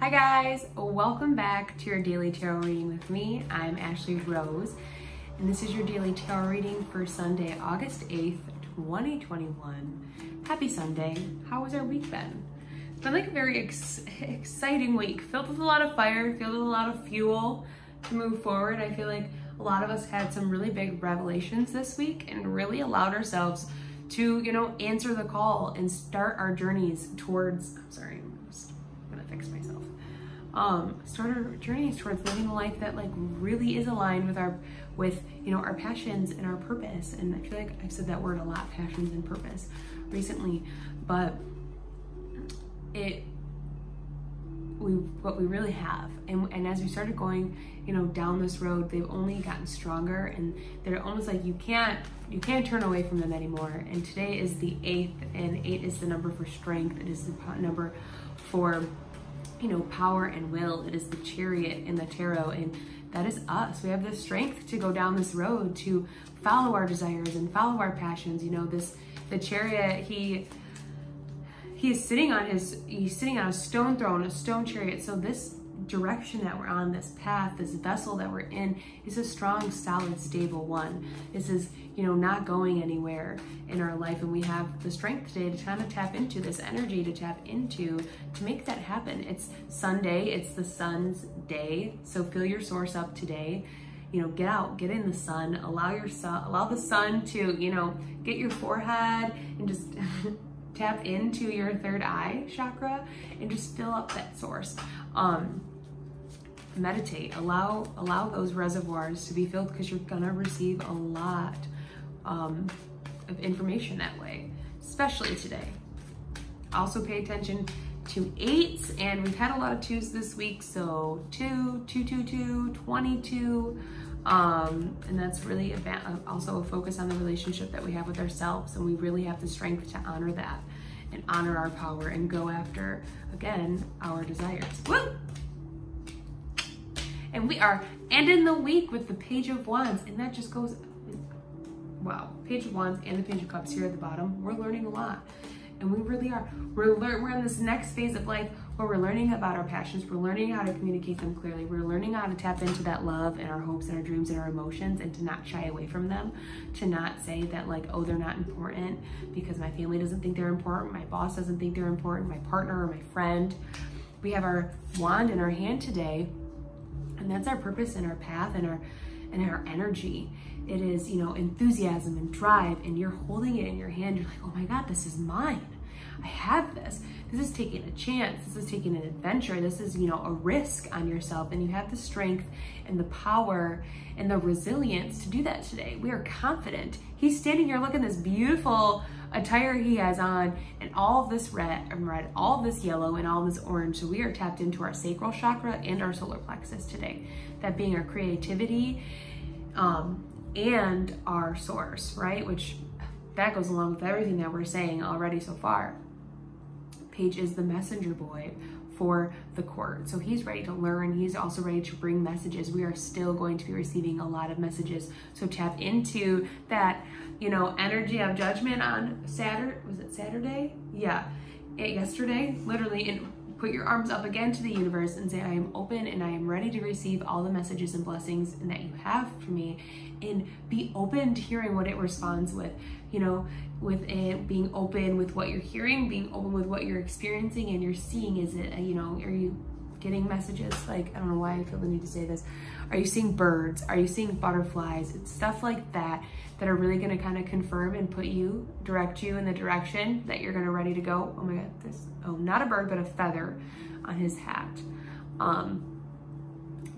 Hi guys, welcome back to your daily tarot reading with me. I'm Ashley Rose, and this is your daily tarot reading for Sunday, August 8th, 2021. Happy Sunday. How has our week been? It's been like a very exciting week, filled with a lot of fire, filled with a lot of fuel to move forward. I feel like a lot of us had some really big revelations this week and really allowed ourselves to, answer the call and start our journeys towards, fix myself. Start our journeys towards living a life that really is aligned with our passions and our purpose. And I feel like I've said that word a lot, passions and purpose, recently, but what we really have. And as we started going, down this road, they've only gotten stronger, and they're almost like you can't turn away from them anymore. And today is the 8th, and 8 is the number for strength. It is the number for power and will. It is the Chariot in the tarot, and that is us. We have the strength to go down this road, to follow our desires and follow our passions. The Chariot, he's sitting on a stone throne, a stone chariot. So this direction that we're on, this path, this vessel that we're in, is a strong, solid, stable one. This is, not going anywhere in our life, and we have the strength today to kind of tap into this energy, to make that happen. It's Sunday, it's the sun's day, so fill your source up today. Get out, get in the sun, allow the sun to, get your forehead and just tap into your third eye chakra and just fill up that source. Meditate, allow those reservoirs to be filled, because you're gonna receive a lot of information that way, especially today. Also pay attention to 8s, and we've had a lot of 2s this week, so 2, 2, 2, 2, 22, and that's really also a focus on the relationship that we have with ourselves, and we really have the strength to honor that and honor our power and go after, again, our desires. Woo! And we are ending the week with the Page of Wands, and that just goes, wow, Page of Wands and the Page of Cups here at the bottom. We're learning a lot, and we really are. We're in this next phase of life where we're learning about our passions. We're learning how to communicate them clearly. We're learning how to tap into that love and our hopes and our dreams and our emotions, and to not shy away from them, to not say that oh, they're not important because my family doesn't think they're important, my boss doesn't think they're important, my partner or my friend. We have our wand in our hand today, and that's our purpose and our path and our energy. It is, enthusiasm and drive, and you're holding it in your hand. You're like, oh my God, this is mine. I have this. This is taking a chance. This is taking an adventure. This is, a risk on yourself, and you have the strength and the power and the resilience to do that today. We are confident. He's standing here, look at this beautiful attire he has on, and all of this red, all of this yellow, and all of this orange. So we are tapped into our sacral chakra and our solar plexus today. That being our creativity and our source, right? Which that goes along with everything that we're saying already so far. Page is the messenger boy for the court. So he's ready to learn. He's also ready to bring messages. We are still going to be receiving a lot of messages. So tap into that, energy of judgment on Saturday. Was it Saturday? Yeah, yesterday, literally, and put your arms up again to the universe and say, I am open and I am ready to receive all the messages and blessings that you have for me, and be open to hearing what it responds with, with it being open with what you're hearing, being open with what you're experiencing and you're seeing. Is it, are you getting messages? I don't know why I feel the need to say this. Are you seeing birds? Are you seeing butterflies? It's stuff like that that are really going to kind of confirm and direct you in the direction that you're going to ready to go. Oh my God, not a bird, but a feather on his hat. And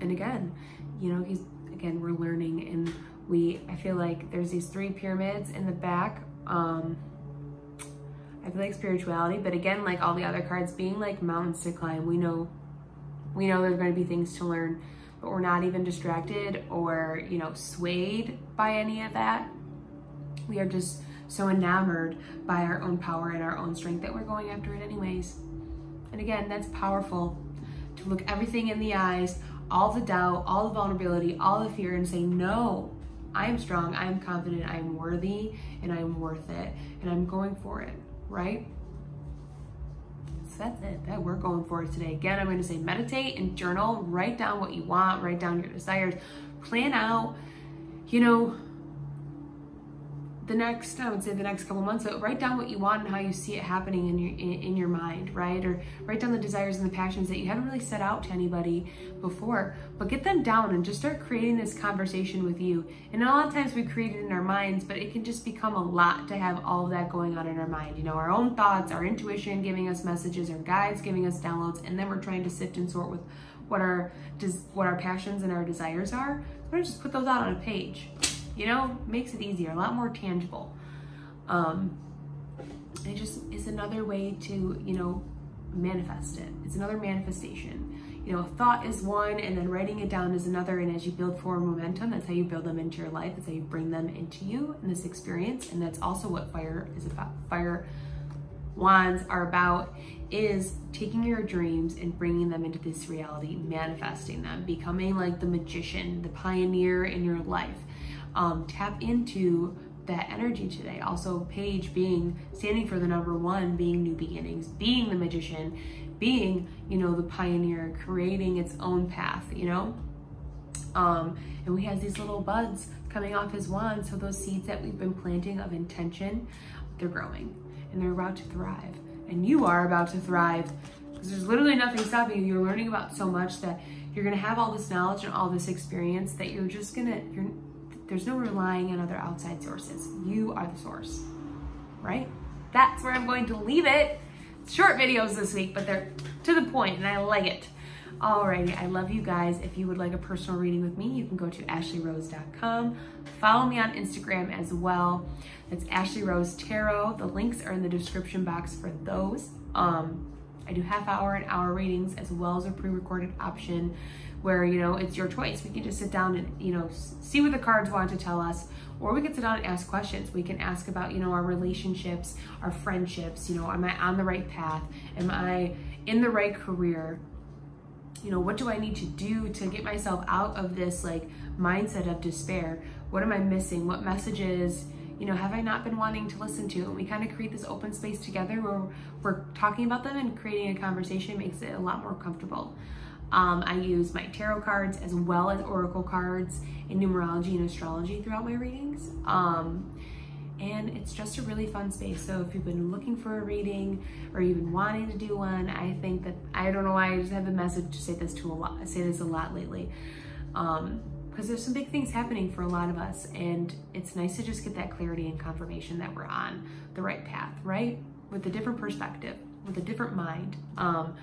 again, we're learning, and I feel like there's these 3 pyramids in the back. I feel like spirituality, but again, like all the other cards, being like mountains to climb. We know there's going to be things to learn, but we're not even distracted or, swayed by any of that. We are just so enamored by our own power and our own strength that we're going after it anyways. And again, that's powerful, to look everything in the eyes, all the doubt, all the vulnerability, all the fear, and say, no, I am strong, I am confident, I am worthy, and I am worth it, and I'm going for it, right? So that's it that we're going for today. Again, I'm going to say meditate and journal, write down what you want, write down your desires, plan out, you know, I would say the next couple months, so write down what you want and how you see it happening in your mind, right? Or write down the desires and the passions that you haven't really set out to anybody before, but get them down and just start creating this conversation with you. And a lot of times we create it in our minds, but it can just become a lot to have all of that going on in our mind. You know, our own thoughts, our intuition giving us messages, our guides giving us downloads, and then we're trying to sift and sort with what our passions and our desires are. We're gonna just put those out on a page. You know, makes it easier, a lot more tangible. It just is another way to, you know, manifest it. It's another manifestation. You know, a thought is one, and then writing it down is another. And as you build forward momentum, that's how you build them into your life. That's how you bring them into you in this experience. And that's also what fire is about. Fire wands are about, is taking your dreams and bringing them into this reality, manifesting them, becoming like the magician, the pioneer in your life. Tap into that energy today. Also, Page standing for the number 1, being new beginnings, being the magician, being, you know, the pioneer, creating its own path, you know? And he has these little buds coming off his wand. So those seeds that we've been planting of intention, they're growing and they're about to thrive. And you are about to thrive because there's literally nothing stopping you. You're learning about so much that you're going to have all this knowledge and all this experience that you're just there's no relying on other outside sources. You are the source, right? That's where I'm going to leave it. Short videos this week, but they're to the point and I like it. Alrighty, I love you guys. If you would like a personal reading with me, you can go to ashleyrose.com. Follow me on Instagram as well. That's Ashley Rose Tarot. The links are in the description box for those. I do half-hour and hour readings as well as a pre-recorded option where, you know, it's your choice. We can just sit down and, you know, see what the cards want to tell us, or we can sit down and ask questions. We can ask about, you know, our relationships, our friendships, you know, am I on the right path? Am I in the right career? You know, what do I need to do to get myself out of this like mindset of despair? What am I missing? What messages, you know, have I not been wanting to listen to? And we kind of create this open space together where we're talking about them, and creating a conversation makes it a lot more comfortable. I use my tarot cards as well as oracle cards in numerology and astrology throughout my readings. And it's just a really fun space. So if you've been looking for a reading or you've been wanting to do one, I think that, I don't know why I just have the message to say this a lot lately. Because there's some big things happening for a lot of us, and it's nice to just get that clarity and confirmation that we're on the right path, right? With a different perspective, with a different mind. So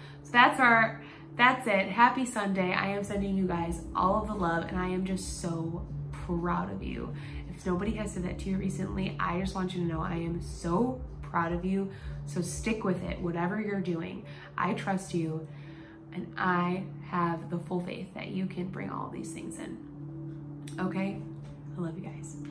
that's it. Happy Sunday. I am sending you guys all of the love, and I am just so proud of you. If nobody has said that to you recently, I just want you to know I am so proud of you. So stick with it, whatever you're doing. I trust you, and I have the full faith that you can bring all these things in. Okay? I love you guys.